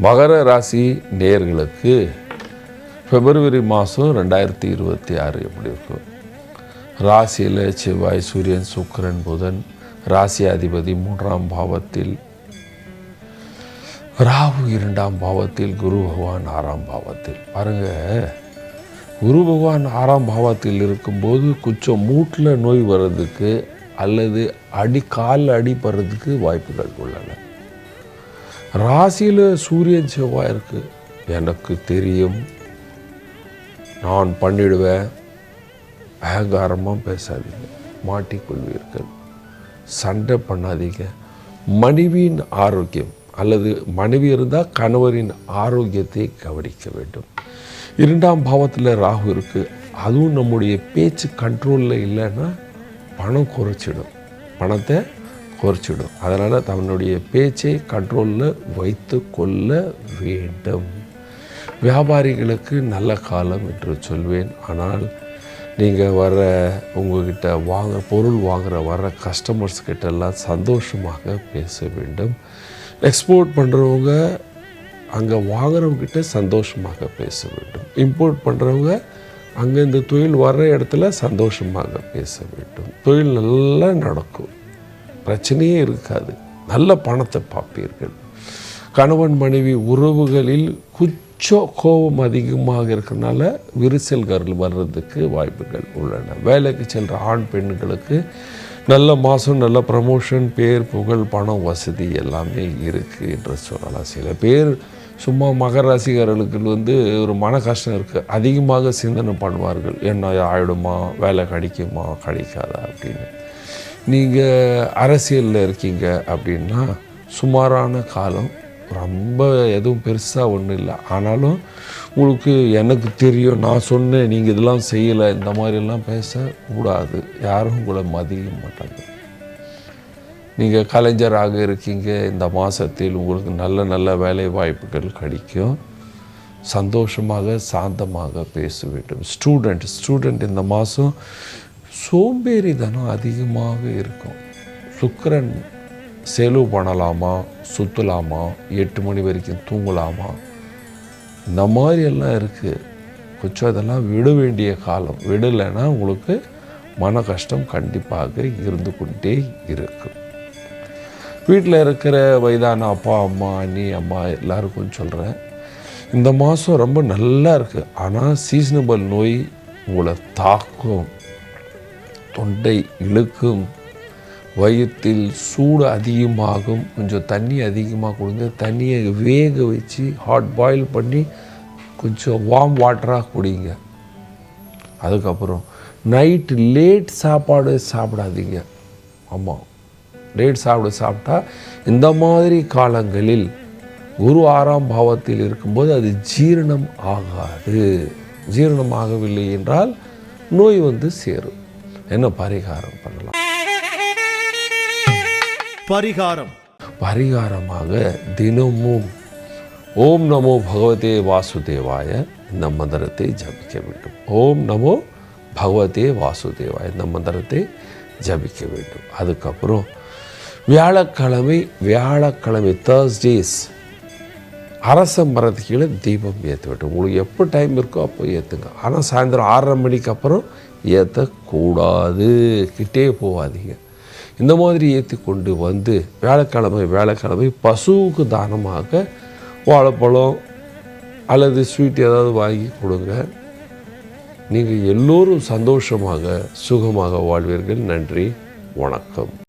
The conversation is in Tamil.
மகர ராசி நேயர்களுக்கு பிப்ரவரி மாதம் 2026 எப்படி இருக்கும்? ராசியில் செவ்வாய், சூரியன், சுக்கிரன், புதன், ராசி அதிபதி 3ஆம் பாவத்தில், ராகு 2ஆம் பாவத்தில், குரு பகவான் 6ஆம் பாவத்தில். பாருங்க, குரு பகவான் 6ஆம் பாவத்தில் இருக்கும்போது கொஞ்சம் மூட்டில் நோய் வர்றதுக்கு அல்லது காலில் அடிப்படுறதுக்கு வாய்ப்புகள் உள்ளன. ராசியில் சூரியன் செவ்வாய் இருக்கு. எனக்கு தெரியும், நான் பண்ணிடுவேன், அகங்காரமாக பேசாதீங்க, மாட்டிக்கொள்வீர்கள், சண்டை பண்ணாதீங்க. மனைவியின் ஆரோக்கியம் அல்லது மனைவி இருந்தால் கணவரின் ஆரோக்கியத்தை கவனிக்க வேண்டும். 2ஆம் பாவத்தில் ராகு இருக்குது. அதுவும் நம்முடைய பேச்சு கண்ட்ரோலில் இல்லைன்னா பணத்தை குறைச்சிடும். அதனால் தன்னுடைய பேச்சை கண்ட்ரோலில் வைத்து கொள்ள வேண்டும். வியாபாரிகளுக்கு நல்ல காலம் என்று சொல்வேன். ஆனால் நீங்கள் உங்கள்கிட்ட பொருள் வர கஸ்டமர்ஸ் கிட்டெல்லாம் சந்தோஷமாக பேச வேண்டும். எக்ஸ்போர்ட் பண்ணுறவங்க அங்கே வாங்குறவங்ககிட்ட சந்தோஷமாக பேச வேண்டும். இம்போர்ட் பண்ணுறவங்க அங்கே இந்த தொழில் வர்ற இடத்துல சந்தோஷமாக பேச வேண்டும். தொழில் நல்லா நடக்கும், பிரச்சனையே இருக்காது, நல்ல பணத்தை பார்ப்பீர்கள். கணவன் மனைவி உறவுகளில் கொஞ்சம் கோபம் அதிகமாக இருக்கிறதுனால விரிசல்கள் வர்றதுக்கு வாய்ப்புகள் உள்ளன. வேலைக்கு செல்கிற ஆண் பெண்களுக்கு நல்ல மாதம், நல்ல ப்ரமோஷன், பேர், புகழ், பணம், வசதி எல்லாமே இருக்குது என்று சொல்லலாம். சில பேர் சும்மா மகர ராசிக்காரர்களுக்கு ஒரு மன கஷ்டம் இருக்குது, அதிகமாக சிந்தனை பண்ணுவார்கள். என்ன ஆகிடுமா, வேலை கிடைக்குமா கிடைக்காதா அப்படின்னு. நீங்கள் அரசியலில் இருக்கீங்க அப்படின்னா சுமாரான காலம், ரொம்ப எதுவும் பெருசாக ஒன்றும் இல்லை. ஆனாலும் உங்களுக்கு எனக்கு தெரியும், நான் சொன்னேன், நீங்கள் இதெல்லாம் செய்யலை, இந்த மாதிரிலாம் பேசக்கூடாது. யாரும் உங்களை மதிக்க மாட்டாங்க. நீங்கள் கலைஞராக இருக்கீங்க, இந்த மாதத்தில் உங்களுக்கு நல்ல நல்ல வேலை வாய்ப்புகள் கிடைக்கும். சந்தோஷமாக சாந்தமாக பேச வேண்டும். ஸ்டூடெண்ட் இந்த மாதம் சோம்பேறித்தனம் அதிகமாக இருக்கும். சுக்கிரன் செலவு பண்ணலாமா, சுற்றலாமா, 8 மணி வரைக்கும் தூங்கலாமா, இந்த மாதிரியெல்லாம் இருக்குது. கொஞ்சம் அதெல்லாம் விட வேண்டிய காலம். விடலைன்னா உங்களுக்கு மன கஷ்டம் கண்டிப்பாக இருந்து கொண்டே இருக்கும். வீட்டில் இருக்கிற வயதான அப்பா, அம்மா, அண்ணி, அம்மா எல்லாருக்கும் சொல்கிறேன், இந்த மாதம் ரொம்ப நல்லா இருக்குது. ஆனால் சீசனபிள் நோய் உங்களை தாக்கும், தொண்டை இழுக்கும், வயிற்றில் சூடு அதிகமாகும். கொஞ்சம் தண்ணி அதிகமாக கொடுங்க. தண்ணியை வேக வச்சு ஹாட் பாயில் பண்ணி கொஞ்சம் வார்ம் வாட்டராக குடிங்க. அதுக்கப்புறம் நைட்டு லேட் சாப்பாடு சாப்பிடாதீங்க. ஆமாம், லேட் சாப்பிட்டா இந்த மாதிரி காலங்களில் குரு 6ஆம் பாவத்தில் இருக்கும்போது அது ஜீரணம் ஆகாது. ஜீரணம் ஆகவில்லை என்றால் நோய் சேரும். என்ன பரிகாரம் பண்ணலாம்? பரிகாரமாக தினமும் ஓம் நமோ பகவதே வாசுதேவாய இந்த மந்திரத்தை ஜபிக்க வேண்டும். ஓம் நமோ பகவதே வாசுதேவாய இந்த மந்திரத்தை ஜபிக்க வேண்டும். அதுக்கப்புறம் வியாழக்கிழமை தேர்ஸ்டேஸ் அரச மரத்துக்கு கீழே தீபம் ஏற்ற வேண்டும். உங்களுக்கு எப்போ டைம் இருக்கோ அப்போ ஏற்றுங்க. ஆனால் சாயந்தரம் 6:30 மணிக்கு அப்புறம் ஏற்றக்கூடாது, கிட்டே போகாதீங்க. இந்த மாதிரி ஏற்றி கொண்டு வியாழக்கிழமை பசுவுக்கு தானமாக வாழைப்பழம் அல்லது ஸ்வீட் ஏதாவது வாங்கி கொடுங்க. நீங்கள் எல்லோரும் சந்தோஷமாக சுகமாக வாழ்வீர்கள். நன்றி, வணக்கம்.